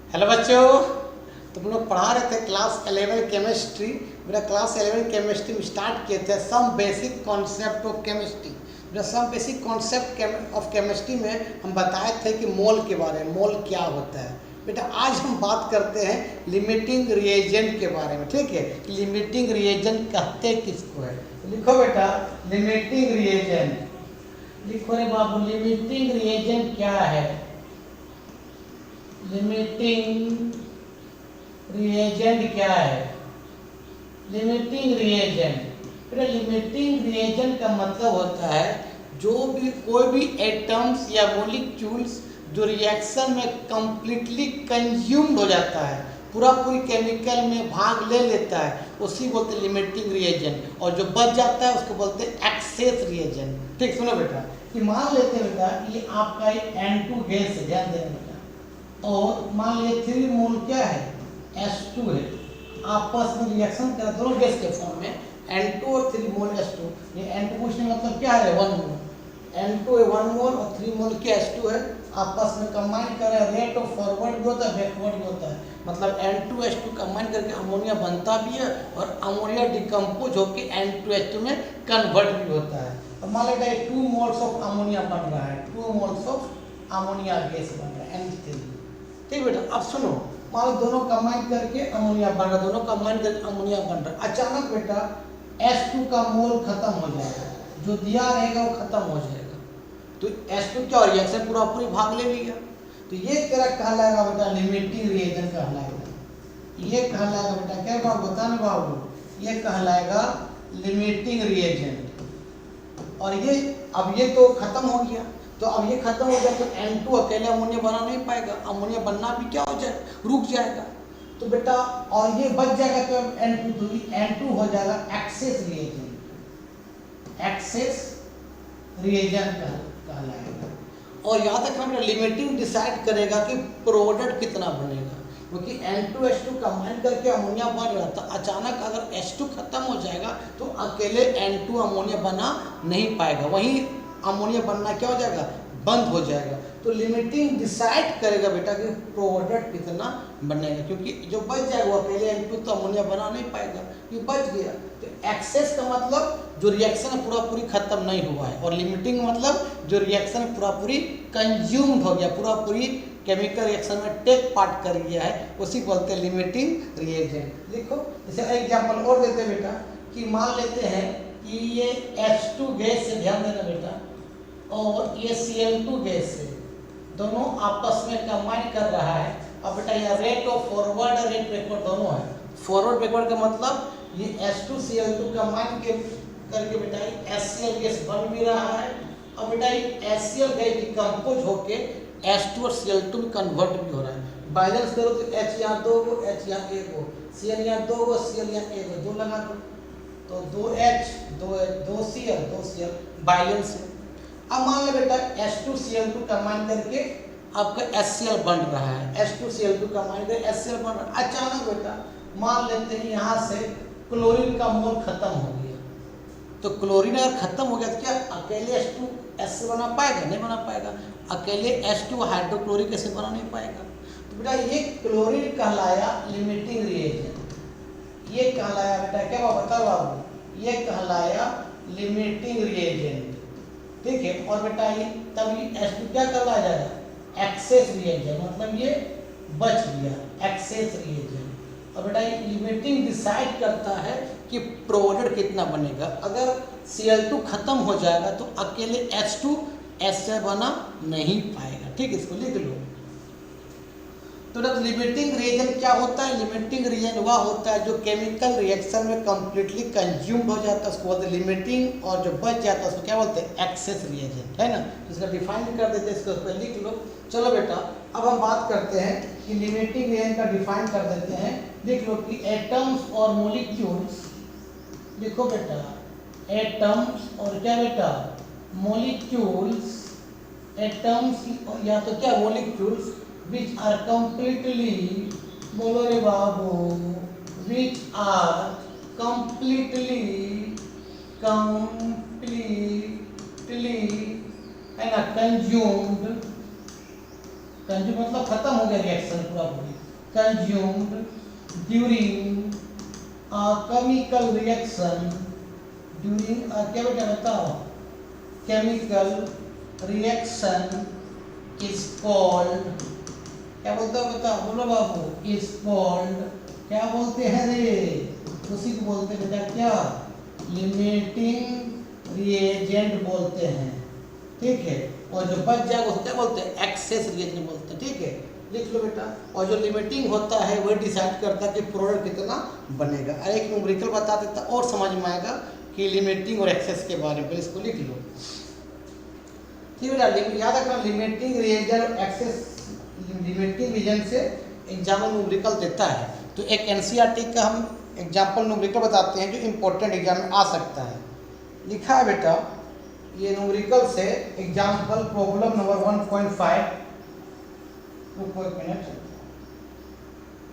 Hello बच्चों, तुम लोग पढ़ा रहे थे क्लास 11 केमिस्ट्री। मेरा क्लास 11 केमिस्ट्री में स्टार्ट किए थे some basic concept of chemistry. मेरा some basic concept of chemistry में हम बताए थे कि मोल के बारे में, मोल क्या होता है। बेटा आज हम बात करते हैं लिमिटिंग रिएजेंट के बारे में। ठीक है, लिमिटिंग रिएजेंट कहते किसको है? लिखो बेटा लिमिटिंग रिएजेंट। लिखो रे बाबू, लिमिटिंग रिएजेंट क्या है? लिमिटिंग रिएजेंट क्या है? लिमिटिंग रिएजेंट, लिमिटिंग रिएजेंट का मतलब होता है जो भी कोई भी एटम्स या मॉलिक्यूल्स जो रिएक्शन में कंप्लीटली कंज्यूम्ड हो जाता है, पूरा पूरी केमिकल में भाग ले लेता है, उसी बोलते हैं लिमिटिंग रिएजेंट। और जो बच जाता है उसको बोलते हैं एक्सेस रिएजेंट। ठीक, सुनो बेटा कि मान लेते हैं बेटा ये आपका N2 गैस है, ध्यान देना बेटा। और मान लीजिए 3 मोल क्या है? H2 है। आपस में रिएक्शन कर दोनों गैस के फॉर्म में N2 और 3 मोल H2। ये N2 पूछने मतलब क्या है? 1 मोल। N2 है 1 मोल और 3 मोल के H2 है। आपस में कंबाइन कर रहे हैं, रेट ऑफ फॉरवर्ड भी होता है, बैकवर्ड भी होता है। मतलब N2H2 कंबाइन करके अमोनिया बनता भी है और अमोनिया डिकम्पोज होकर N2H2 में कन्वर्ट भी होता है। अब मान लेते हैं 2 मोल्स ऑफ अमोनिया बन रहा है, 2 मोल्स ऑफ अमोनिया गैस बन रहा है N3। ठीक बेटा, अब सुनो, मान लो दोनों कंबाइन करके अमोनिया बन रहा है, दोनों कंबाइन करके अमोनिया बन रहा है। अचानक बेटा H2 का मोल खत्म हो जाएगा, जो दिया रहेगा वो खत्म हो जाएगा। तो H2 क्या, रिएक्शन पूरा पूरी भाग ले लिया। तो ये तेरा कहलाएगा बेटा लिमिटिंग रिएजेंट कहलाएगा। ये कहलाएगा बेटा क्या बाबू, बता ना बाबू, ये कहलाएगा लिमिटिंग रिएजेंट। और ये अब ये तो खत्म हो गया, तो अब ये खत्म हो गया तो N2 अकेले अमोनिया बना नहीं पाएगा, अमोनिया बनना भी क्या हो जाएगा, रुक जाएगा। तो बेटा और ये बच जाएगा तो N2, तो N2 हो जाएगा एक्सेस रिएजेंट। एक्सेस रिएजेंट कहलाएगा। और याद रखना बेटा लिमिटिंग डिसाइड करेगा कि प्रोडक्ट कितना बनेगा, क्योंकि N2H2 कंबाइन करके अमोनिया बन रहा था। अचानक अगर H2 खत्म हो जाएगा तो अकेले N2 अमोनिया बना नहीं पाएगा, वहीं अमोनिया बनना क्या हो जाएगा, बंद हो जाएगा। तो लिमिटिंग डिसाइड करेगा बेटा कि प्रोडक्ट कितना बनेगा, क्योंकि जो बच जाएगा वो अकेले N2 तो अमोनिया बना नहीं पाएगा, ये बच गया। तो एक्सेस का मतलब जो रिएक्शन पूरा पूरी खत्म नहीं हुआ है, और लिमिटिंग मतलब जो रिएक्शन पूरा पूरी कंज्यूम्ड हो गया, पूरा पूरी केमिकल रिएक्शन में टेक पार्ट कर गया है, उसी बोलते हैं लिमिटिंग रिएजेंट। लिखो जैसे एग्जांपल और देते हैं बेटा कि मान लेते हैं कि ये H2 गैस से, ध्यान देना बेटा, और ये Cl2 गैस है, दोनों आपस में कंबाइन कर रहा है। अब बेटा ये रेट ऑफ फॉरवर्ड और रेट बैकवर्ड दोनों है। फॉरवर्ड बैकवर्ड का मतलब ये H2Cl2 कंबाइन करके बेटा HCl गैस बन भी रहा है, और बेटा ये HCl गैस डिकम्पोज होके H2 और Cl2 में कन्वर्ट भी हो रहा है। बैलेंस करो तो H यहाँ 2 हो, H यहाँ 1 हो, Cl यहाँ 2 हो, Cl यहाँ 1 हो, 2 लगा दो तो 2H 2Cl बैलेंस है। अब मान लो बेटा H2Cl2 कंबाइन करके आपका HCl बन रहा है, H2Cl2 कंबाइन करके HCl बन रहा है। अचानक बेटा मान लेते हैं यहाँ से क्लोरीन का मोल खत्म हो गया, तो क्लोरीन अगर खत्म हो गया तो क्या अकेले H2 बना पाएगा? नहीं बना पाएगा। अकेले H2 हाइड्रोक्लोरिक एसिड बना नहीं पाएगा। तो बेटा ये क्लोरीन कहलाया लिमिटिंग रिएजेंट। ये कहलाया बेटा क्या बता बाबू, ये कहलाया लिमिटिंग रिएजेंट। ठीक है, और बेटा ये तब ये H2 क्या कहलाया जाएगा, एक्सेस रिएजेंट, मतलब ये बच गया, एक्सेस रिएजेंट। और बेटा ये लिमिटिंग डिसाइड करता है कि प्रोडक्ट कितना बनेगा। अगर Cl2 खत्म हो जाएगा तो अकेले H2 HCl बना नहीं पाएगा। ठीक है, इसको लिख लो। तो लिमिटिंग रिएजेंट क्या होता है? लिमिटिंग रिएजेंट वह होता है जो केमिकल रिएक्शन में कंप्लीटली कंज्यूम्ड हो जाता है, उसको बोलते हैं लिमिटिंग, और जो बच जाता है उसको क्या बोलते हैं, एक्सेस रिएजेंट, है ना। इसका डिफाइन कर देते हैं, इसको पर लिख लो। चलो बेटा अब हम बात करते हैं कि लिमिटिंग रिएजेंट का डिफाइन कर देते हैं। लिख लो कि एटम्स और मॉलिक्यूल्स, लिखो बेटा एटम्स और क्या बेटा, मॉलिक्यूल्स, एटम्स या तो क्या मॉलिक्यूल्स which are completely, बोलो रे बाबू, which are completely है ना, consumed कंज्यूम मतलब खत्म हो गया रिएक्शन पूरा पूरी। Consumed during a chemical reaction, during क्या बेटा बताओ, केमिकल रिएक्शन इज कॉल्ड, क्या बोलते हो बताओ, बोलो बाबू, इज कॉल्ड, क्या बोलते हैं रे, उसी को बोलते हैं बेटा क्या, लिमिटिंग रिएजेंट बोलते हैं, ठीक है। और जो बच जाएगा उसको क्या बोलते हैं, एक्सेस रिएजेंट बोलते हैं, ठीक है, लिख लो बेटा। और जो लिमिटिंग होता है वही डिसाइड करता है कि प्रोडक्ट कितना बनेगा। और एक न्यूमेरिकल बता देता और समझ में आएगा कि लिमिटिंग और एक्सेस के बारे में, इसको लिख लो, ठीक है बेटा। याद रखना लिमिटिंग रिएजेंट और एक्सेस, लिमिटिंग रिएजेंट से एग्जाम में न्यूमेरिकल देता है। तो एक एनसीईआरटी का हम एग्जाम्पल न्यूमेरिकल बताते हैं जो इम्पोर्टेंट एग्जाम में आ सकता है। लिखा है बेटा ये न्यूमेरिकल से एग्जाम्पल प्रॉब्लम नंबर 1.5, रुको एक मिनट,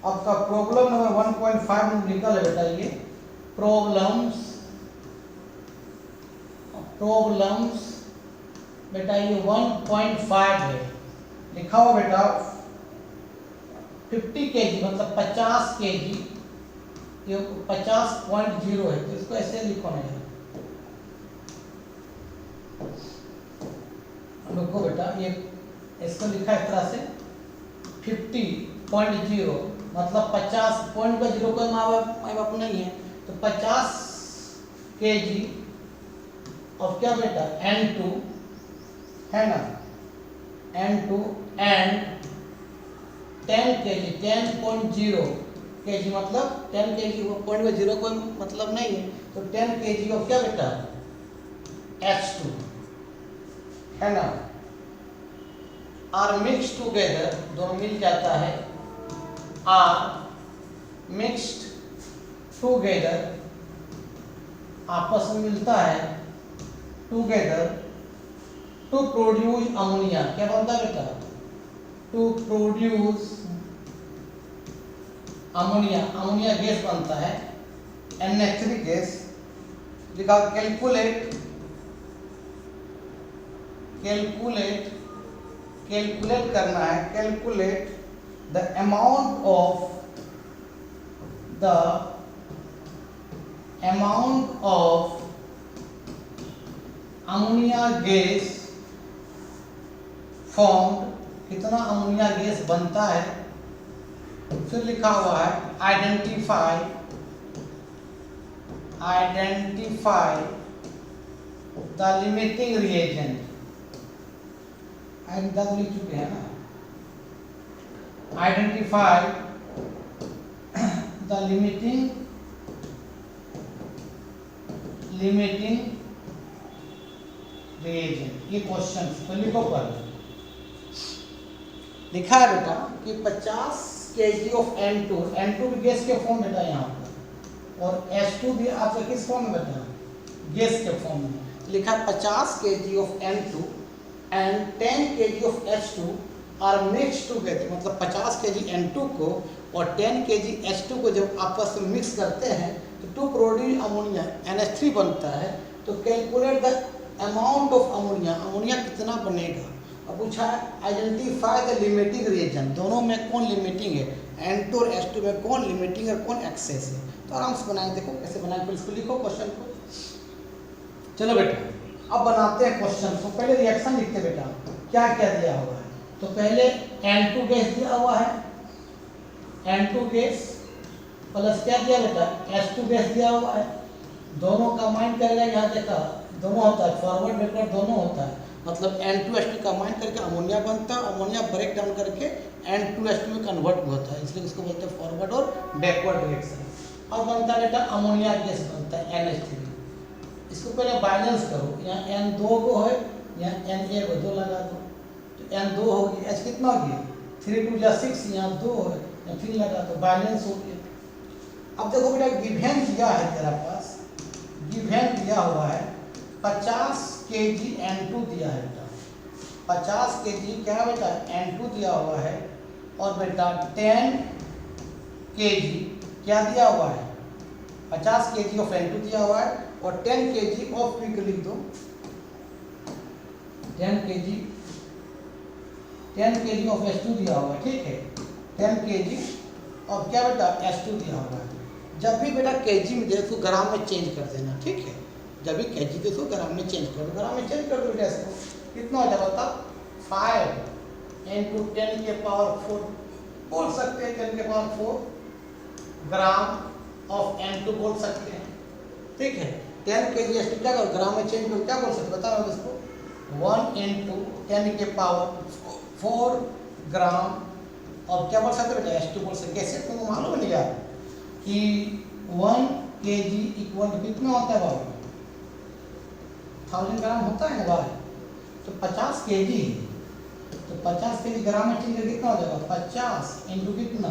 आपका प्रॉब्लम नंबर 1.5 न्यूमेरिकल है बेटा। ये प्रॉब्लम्स बेटा ये 1.5 है, लिखा हुआ बेटा 50 kg मतलब 50 kg, ये 50.0 है, तो इसको ऐसे लिखो ना यार, देखो बेटा ये इसको लिखा है इस तरह से 50.0 मतलब 50 पॉइंट का 0 कोई माँ बाप नहीं है, तो 50 kg और क्या बेटा N2 है ना, N2 एंड 10 kg 10.0 kg मतलब 10 kg पॉइंट में 0 कोई मतलब नहीं है, तो 10 kg ऑफ क्या बेटा H2 है ना, आर मिक्स टूगेदर, दोनों मिल जाता है, आर मिक्स्ड टूगेदर आपस में मिलता है, टूगेदर टू प्रोड्यूस अमोनिया, क्या बनता है बेटा, to produce ammonia, ammonia gas बनता है, NH3 गैस। लिखा कैलकुलेट करना है, calculate the amount of ammonia gas formed, कितना अमोनिया गैस बनता है। फिर लिखा हुआ है आइडेंटिफाई द लिमिटिंग रिएजेंट, लिख चुके हैं ना, आइडेंटिफाई द लिमिटिंग रिएजेंट, ये क्वेश्चन तो लिखो पर। लिखा है बेटा कि 50 kg ऑफ N2 भी गैस के फॉर्म बेटा यहाँ पर, और H2 भी आपका किस फॉर्म में बेटा, गैस के फॉर्म में। लिखा है 50 kg of N2 and 10 kg of H2 are mix together, मतलब 50 kg N2 को और 10 kg H2 को जब आपस में मिक्स करते हैं तो टू प्रोड्यूस अमोनिया NH3 बनता है। तो calculate the amount of ammonia, ammonia कितना बनेगा। अब पूछा है आइडेंटिफाई द लिमिटिंग रिएजेंट, दोनों में कौन लिमिटिंग है, N2 और H2 में कौन लिमिटिंग और कौन एक्सेस है। तो आराम से बनाएंगे, देखो कैसे बनाएंगे, फिर इसको लिखो क्वेश्चन को। चलो बेटा अब बनाते हैं क्वेश्चन को। पहले रिएक्शन लिखते बेटा, क्या क्या दिया हुआ है। तो पहले N2 गैस दिया हुआ है, N2 गैस प्लस क्या दिया बेटा H2 गैस दिया हुआ है, दोनों कंबाइन करेगा, यहाँ देखा दोनों होता है, फॉरवर्ड बैकवर्ड दोनों होता है, मतलब N2H2 कंबाइन करके अमोनिया बनता है, अमोनिया ब्रेक डाउन करके N2H2 में कन्वर्ट होता है, इसलिए इसको बोलते हैं फॉरवर्ड और बैकवर्ड रिएक्शन। अब बनता है बेटा अमोनिया गैस बनता है NH3। इसको पहले बैलेंस करो, यहाँ N2 को है, यहाँ Na को 2 लगा दो, तो N2 होगी, H कितना हो गया 3 2 जा 6, यहाँ 2 है, यहाँ 3 लगा दो, बैलेंस हो गया। अब देखो बेटा गिवन दिया है तेरा पास, गिवन दिया हुआ है 50 kg N2 दिया है बेटा, 50 kg क्या है बेटा N2 दिया हुआ है, और बेटा 10 kg क्या दिया हुआ है 50 kg ऑफ N2 दिया हुआ है, और 10 kg ऑफ लिख दो, 10 kg 10 kg ऑफ H2 दिया होगा, ठीक है, 10 kg और क्या बेटा H2 दिया होगा। जब भी बेटा kg में दे तो ग्राम में चेंज कर देना, ठीक है, जब भी kg दे तो ग्राम में चेंज कर दो, ग्राम में चेंज कर दो बेटा इसको, कितना हो जाएगा तब 5 × 10⁴ बोल सकते हैं, 10⁴ ग्राम ऑफ N2 बोल सकते हैं, ठीक है। 10 kg H2 क्या करो ग्राम में चेंज करो, क्या बोल सकते बताओ इसको 1 × 10⁴ ग्राम और क्या बोल सकते बेटा H2 बोल सकते। कैसे तुमको मालूम नहीं यार कि 1 kg इक्वल कितना होता है बाबू 1000 ग्राम होता है ना भाई, तो 50 kg तो 50 kg ग्राम में चेंज कितना हो जाएगा 50 इंटू कितना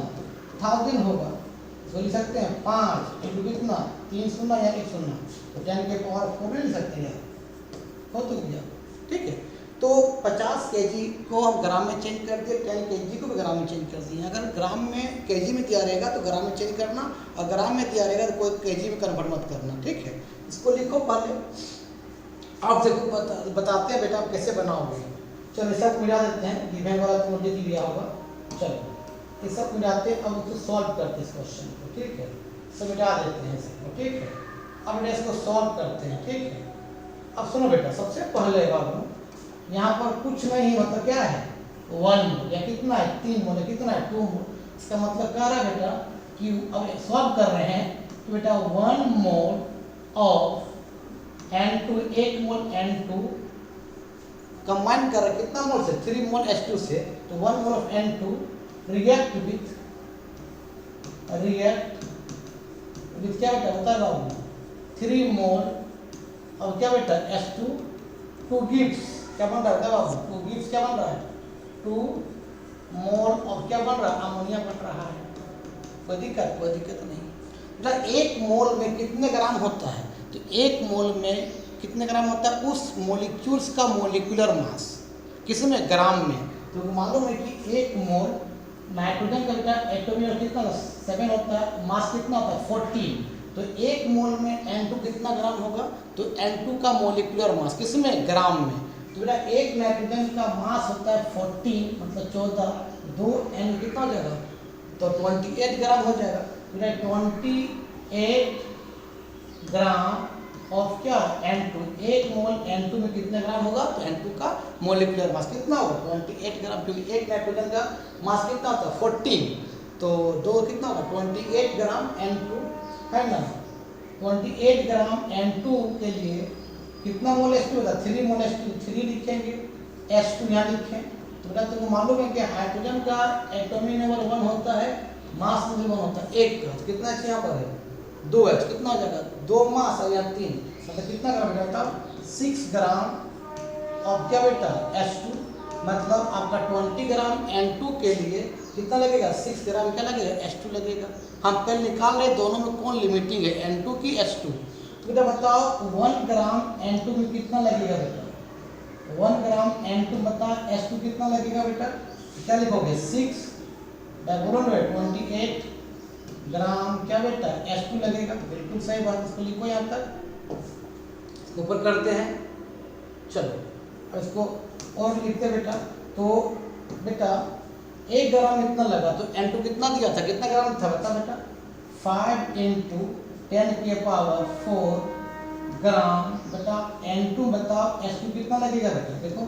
1000 होगा, तो लिख सकते हैं 5 इंटू कितना 3 शून्य या 1 शून्य, तो 10⁴ नहीं लिख सकते यार, हो तो गया, ठीक है। तो 50 kg को हम ग्राम में चेंज कर दिए, 10 kg को भी ग्राम में चेंज कर दिए। अगर ग्राम में kg में दिया रहेगा तो ग्राम में चेंज करना, और ग्राम में दिया रहेगा तो कोई kg में कन्वर्ट मत करना, ठीक है। इसको लिखो पहले, आप देखो बताते हैं बेटा आप कैसे बनाओगे। चलो सब मिला देते हैं, गिवन वाला तो मुझे दिया होगा, चलो ये सब मिलाते हैं, अब उसको सॉल्व करते हैं इस क्वेश्चन को, ठीक है, सब मिटा देते हैं इसको, ठीक है। अब बेटा इसको सॉल्व करते हैं, ठीक है। अब सुनो बेटा सबसे पहले बाबू यहाँ पर कुछ नहीं मतलब क्या है 1 मोल या कितना है 3 मोल या कितना है 2 मोल, इसका मतलब क्या रहा बेटा कि अब सॉल्व कर रहे हैं तो बेटा 1 mole of N2 1 mole N2 combine कर रहे कितना मोल से 3 मोल H2 से, तो 1 mole of N2 react with क्या बेटा बता रहा हूँ 3 मोल और क्या बेटा H2 2 गिव्स क्या बन रहा है बाबू 2 गिव्स क्या बन रहा है 2 मोल और क्या बन रहा है अमोनिया बन रहा है। कोई दिक्कत नहीं बेटा। 1 मोल में कितने ग्राम होता है, तो 1 मोल में कितने ग्राम होता है उस मॉलिक्यूल्स का मॉलिक्यूलर मास, किसमें ग्राम में, तो मालूम है कि 1 मोल नाइट्रोजन का बेटा एटॉमिक कितना 7 होता है, मास कितना होता है 14, तो 1 मोल में N2 कितना ग्राम होगा, तो N2 का मॉलिक्यूलर मास किसमें ग्राम में, तो बेटा 1 नाइट्रोजन का मास होता है 14 मतलब 14, 2 N कितना हो जाएगा तो 28 ग्राम हो जाएगा, बेटा 28 ग्राम ऑफ क्या N2, 1 मोल N2 में कितने ग्राम होगा, तो N2 का मॉलिक्यूलर मास कितना होगा 28 ग्राम, क्योंकि 1 नाइट्रोजन का मास कितना होता है 14, तो 2 कितना होगा 28 ग्राम N2 है ना, 28 ग्राम N2 के लिए कितना मोल H2 होगा 3 मोल H2, 3 लिखेंगे H2 यहाँ लिखें, तो बेटा तुमको मालूम है कि हाइड्रोजन का एटॉमिक नंबर 1 होता है, मास नंबर 1 होता है 1 का, तो कितना H यहाँ पर है 2H, कितना हो जाएगा 2 मास और यहाँ 3, मतलब कितना ग्राम बेटा 6 ग्राम और क्या बेटा H2, मतलब आपका 20 ग्राम N2 के लिए कितना लगेगा 6 ग्राम क्या लगेगा H2 लगेगा। हम पहले निकाल रहे दोनों में कौन लिमिटिंग है N2 की H2, बेटा बताओ 1 ग्राम N2 में कितना लगेगा बेटा, 1 ग्राम N2 बताओ H2 कितना लगेगा बेटा, क्या लिखोगे 6 बोलो 28 ग्राम क्या बेटा H2 लगेगा, बिल्कुल सही बात, इसको लिखो यहाँ तक, ऊपर करते हैं। चलो इसको और लिखते बेटा, तो बेटा 1 ग्राम इतना लगा तो N2 कितना दिया था, कितना ग्राम था बता बेटा 5 × 10⁴ ग्राम, बेटा N2 बताओ H2 कितना लगेगा बेटा, देखो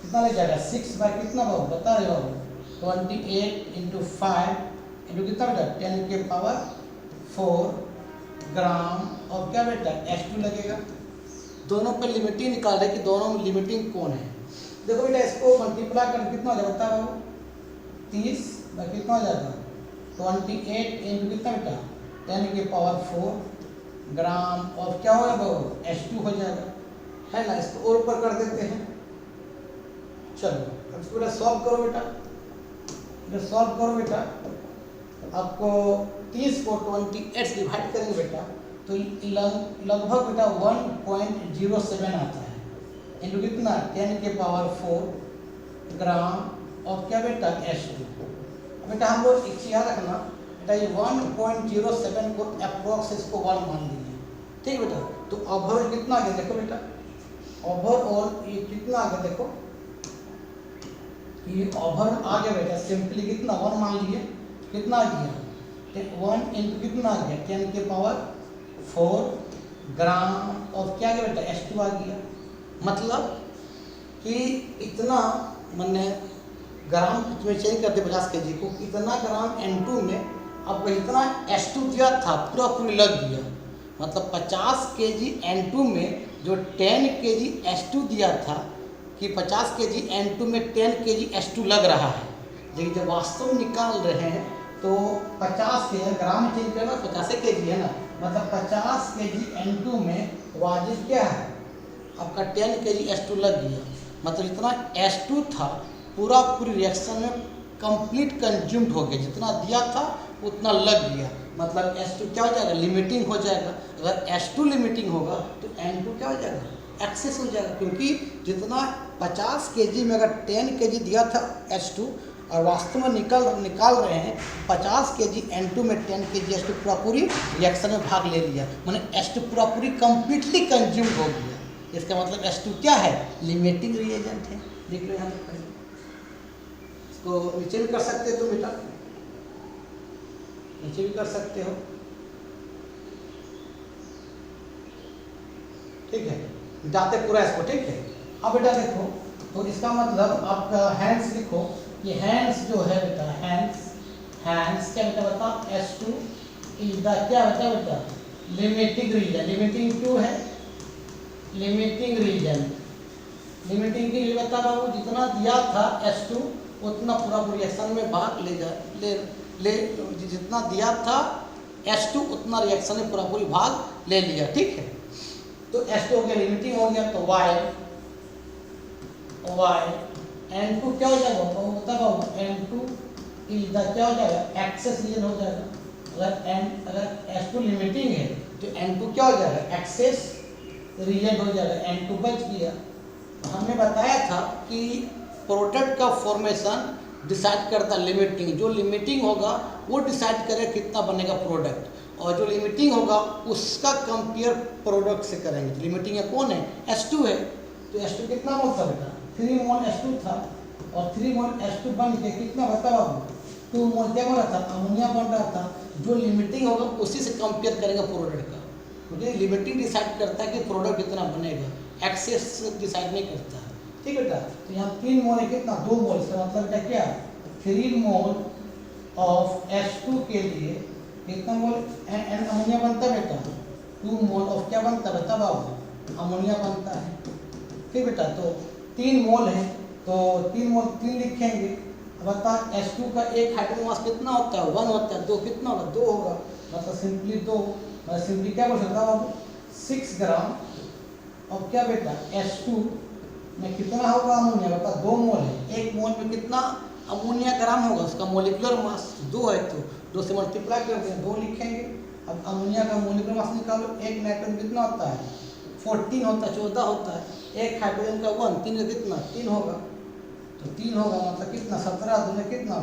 कितना लग जाएगा 6 बाय कितना बाबू बता रहे बाबू 28 × 5 इंटू कितना बेटा 10⁴ ग्राम और क्या बेटा H2 लगेगा। दोनों पर लिमिटिंग निकाल रहे कि दोनों में लिमिटिंग कौन है, देखो बेटा इसको मल्टीप्लाई कर कितना हो जाएगा बता बाबू 30 बाय कितना हो जाएगा 28 इंटू कितना बेटा 10⁴ ग्राम और क्या होगा बाबू H2 हो जाएगा, है ना। इसको और ऊपर कर देते हैं, चलो अब इसको बेटा सॉल्व करो बेटा, सॉल्व करो बेटा, आपको 30 को 28 से डिवाइड करेंगे बेटा तो लगभग बेटा 1.07 आता है इंटू कितना 10⁴ ग्राम और क्या बेटा H2। बेटा हम लोग एक चीज याद रखना बेटा ये 1.07 को अप्रोक्स इसको 1 मान लीजिए, ठीक बेटा। तो ओवरऑल कितना आ गया देखो बेटा, ओवरऑल ये कितना आ गया देखो ये ओवर आ गया बेटा, सिंपली कितना 1 मान लिए, कितना आ गया 1 इंटू कितना आ गया 10 के पावर 4 ग्राम और क्या गया बेटा H2 आ गया। मतलब कि इतना मैंने ग्राम में चेंज करते 50 kg को, इतना ग्राम N2 में आपको इतना H2 दिया था पूरा पूरी लग गया। मतलब 50 kg N2 में जो 10 kg H2 दिया था कि 50 kg N2 में 10 kg H2 लग रहा है, लेकिन जब वास्तव में निकाल रहे हैं तो 50 के ग्राम में चेंज करना 50 kg है ना, मतलब 50 kg N2 में वाजिब क्या है आपका 10 kg H2 लग गया। मतलब इतना H2 था पूरा पूरी रिएक्शन में कंप्लीट कंज्यूम्ड हो गया, जितना दिया था उतना लग गया। मतलब H2 क्या हो जाएगा लिमिटिंग हो जाएगा। अगर H2 लिमिटिंग होगा तो N2 क्या हो जाएगा एक्सेस हो जाएगा, क्योंकि जितना 50 kg में अगर 10 kg दिया था H2 और वास्तव में निकाल रहे हैं 50 kg N2 में 10 kg H2 पूरा पूरी रिएक्शन में भाग ले लिया, माने H2 पूरा पूरी कंप्लीटली कंज्यूम्ड हो गया। इसका मतलब H2 क्या है लिमिटिंग रिएजेंट है। देख लो यहाँ पर इसको नीचे भी कर सकते हो तो बेटा, नीचे भी कर सकते हो, ठीक है मिटाते पूरा इसको, ठीक है। अब बेटा देखो तो इसका मतलब आपका हैंड्स लिखो, ये हैंड्स जो है बेटा हैंड्स क्या बेटा बता H2 इज द क्या बेटा लिमिटिंग रीजन, लिमिटिंग क्यों है लिमिटिंग रीजन, लिमिटिंग के लिए बता बाबू जितना दिया था H2 उतना पूरा रिएक्शन में भाग ले जितना दिया था H2 उतना रिएक्शन में पूरा पूरी भाग ले लिया, ठीक है। तो H2 हो गया लिमिटिंग हो गया, तो Y N2 क्या हो जाएगा बता बाबू N2 इज द क्या हो जाएगा एक्सेस रीजन हो जाएगा। अगर H2 लिमिटिंग है तो N2 क्या हो जाएगा एक्सेस रीजन हो जाएगा, N2 बच गया। हमने बताया था कि प्रोडक्ट का फॉर्मेशन डिसाइड करता लिमिटिंग, जो लिमिटिंग होगा वो डिसाइड करेगा कितना बनेगा प्रोडक्ट, और जो लिमिटिंग होगा उसका कंपेयर प्रोडक्ट से करेंगे। तो लिमिटिंग है कौन है H2 है, तो H2 कितना मोल था बेटा 3 मोल H2 था, और 3 मोल H2 बन के कितना बताओ 2 मोल क्या बन रहा था अमोनिया बन रहा था। जो लिमिटिंग होगा उसी से कंपेयर करेंगे प्रोडक्ट का, क्योंकि लिमिटिंग डिसाइड करता है कि प्रोडक्ट कितना बनेगा, एक्सेस डिसाइड नहीं करता है, ठीक है बेटा। तो यहाँ 3 मोल है कितना 2 मोल, इसका मतलब बेटा क्या 3 मोल ऑफ H2 के लिए कितना मोल अमोनिया बनता है बेटा 2 मोल ऑफ क्या बनता है बता बाबू अमोनिया बनता है, ठीक बेटा। तो 3 मोल है तो 3 मोल 3 लिखेंगे। अब बता H2 का एक हाइड्रोजन मास कितना होता है 1 होता है, 2 कितना होगा 2 होगा, मतलब सिंपली 2 सिंपली क्या बोल सकता बाबू 6 ग्राम। अब क्या बेटा H2 में कितना होगा अमोनिया बता 2 मोल है, 1 मोल में कितना अमोनिया ग्राम होगा, उसका मोलिकुलर मास 2 है तो 2 से मल्टीप्लाई करते हैं 2 लिखेंगे। अब अमोनिया का मोलिकुलर मास निकालो, एक नाइट्रोजन कितना होता है 14 होता है 14 होता है, एक हाइड्रोजन का 1 3 का कितना 3 होगा, तो 3 होगा मतलब कितना 17 दूने कितना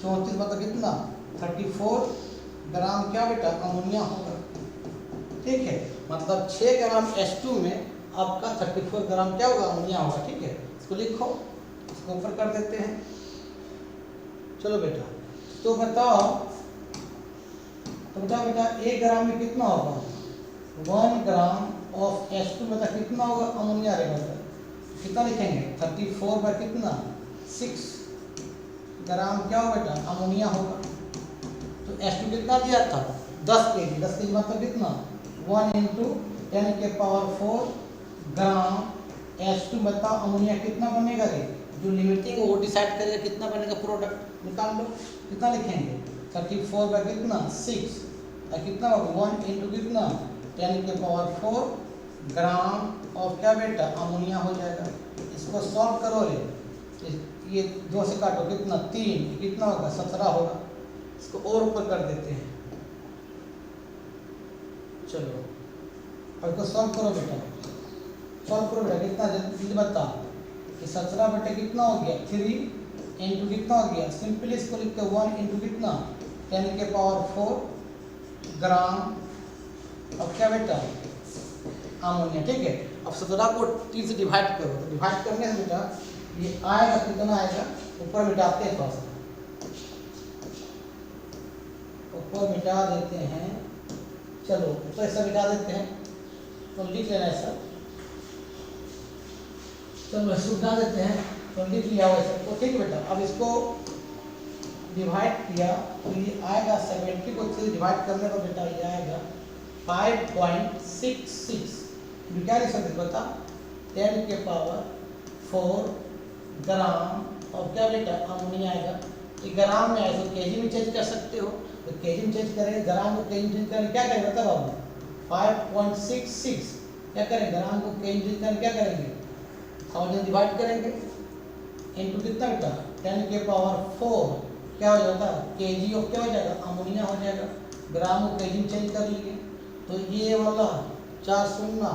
34 मतलब कितना 34 ग्राम क्या बेटा अमोनिया होगा, ठीक है। मतलब 6 ग्राम H2 में आपका 34 ग्राम क्या होगा अमोनिया होगा, ठीक है। इसको लिखो, इसको ऊपर कर देते हैं। चलो बेटा तो बताओ बेटा 1 ग्राम में कितना होगा 1 ग्राम ऑफ H2 में कितना होगा अमोनिया रहेगा, कितना लिखेंगे 34 पर कितना 6 ग्राम क्या होगा बेटा अमोनिया होगा। तो H2 कितना दिया था 10 kg मतलब कितना 1 इंटू 10 के पावर 4 ग्राम H2 बताओ अमोनिया कितना बनेगा रे, जो लिमिटिंग है वो डिसाइड करेगा कितना बनेगा प्रोडक्ट, निकाल लो कितना लिखेंगे 34 का कितना 6 और कितना होगा 1 इंटू कितना 10 के पावर 4 ग्राम और क्या बेटा अमोनिया हो जाएगा। इसको सॉल्व करो रे, ये 2 से काटो कितना 3 कितना होगा 17 होगा। इसको और ऊपर कर देते हैं, चलो और इसको सॉल्व करो बेटा, सॉल्व करो बेटा कितना जल्दी बता कि 17 बेटा कितना हो गया 3 इंटू कितना हो गया, सिंपली इसको लिख के 1 इंटू कितना 10 के पावर 4 ग्राम अब क्या बेटा अमोनिया, ठीक है। अब 17 को 3 से डिवाइड करो, तो डिवाइड करने से बेटा ये आएगा कितना आएगा, ऊपर मिटाते हैं थोड़ा सा, ऊपर मिटा देते हैं। चलो ऊपर ऐसा मिटा देते हैं, तो लिख लेना है सर। चलो इसको मिटा देते हैं, तो लिख लिया हुआ है सबको, ठीक बेटा। अब इसको डिवाइड किया तो ये आएगा 70 को 3 डिवाइड करने पर बेटा ये आएगा 5.66। क्या लिख सकते बता, 10 के पावर 4 ग्राम। और क्या बेटा अमोनिया आएगा, ये ग्राम में आए तो केजी में चेंज कर सकते हो, तो केजी में चेंज करेंगे, ग्राम को केजी में चेंज करेंगे, क्या करेंगे बता बाबू, 5.66 क्या करेंगे, ग्राम को केजी में चेंज करेंगे, क्या करेंगे 1000 डिवाइड करेंगे इनटू कितना बेटा 10 के पावर 4 क्या हो जाता है केजी ऑफ क्या हो जाएगा अमोनिया हो जाएगा, ग्राम को केजी में चेंज कर लिए। तो ये वाला 4 शून्य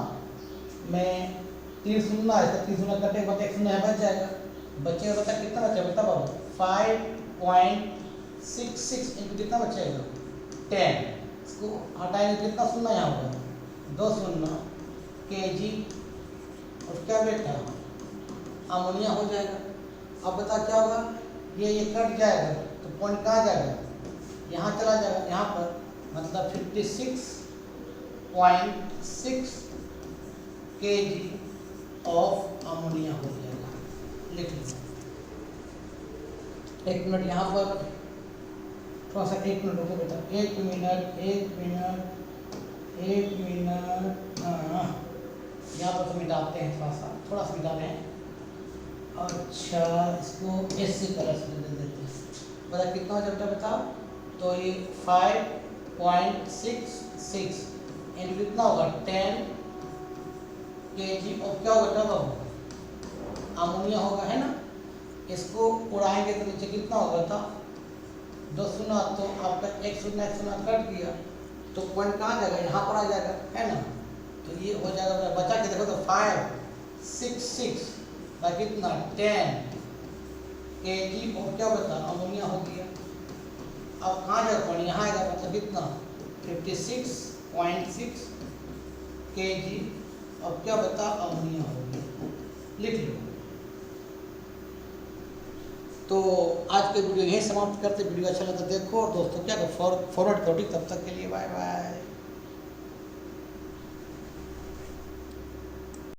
में 3 शून्य, इसका 3 शून्य कटे बचा 1 शून्य बच जाएगा, बचेगा बता कितना बचा बता बाबू 5.66 इंटू कितना बचेगा 10। इसको हटाएंगे कितना शून्य यहाँ होगा 2 शून्य केजी और क्या बेटा अमोनिया हो जाएगा। अब बता क्या होगा, ये कट जाएगा तो पॉइंट कहाँ जाएगा, यहाँ चला जाएगा, यहाँ पर मतलब 56.6 केजी ऑफ अमोनिया हो जाएगा। लिख लीजिए, 1 मिनट यहाँ पर थोड़ा सा 1 मिनट रुको बेटा, 1 मिनट 1 मिनट 1 मिनट। हाँ यहाँ पर तो मिटाते हैं, थोड़ा सा मिटाते हैं। अच्छा इसको एस से कलर से दे देते हैं, बता कितना हो जाता बताओ, तो ये 5.66 इनटू कितना होगा 10 केजी और क्या होगा तब अमोनिया होगा, है ना। इसको उड़ाएंगे तो नीचे कितना होगा था 2 शून्य, तो आपका 1 शून्य कट गया तो पॉइंट कहाँ जाएगा, यहाँ पर आ जाएगा, है ना। तो ये हो जाएगा, बचा के देखो तो 566 का कितना 10 केजी और क्या बता अमोनिया हो गया। अब कहाँ जाएगा पॉइंट, यहाँ आएगा, मतलब कितना 56.6 केजी और क्या बता अमोनिया हो गया। लिख लो। तो आज के वीडियो यहीं समाप्त करते, वीडियो अच्छा लगा तो देखो और दोस्तों क्या फॉरवर्ड करो, तब तक के लिए बाय बाय।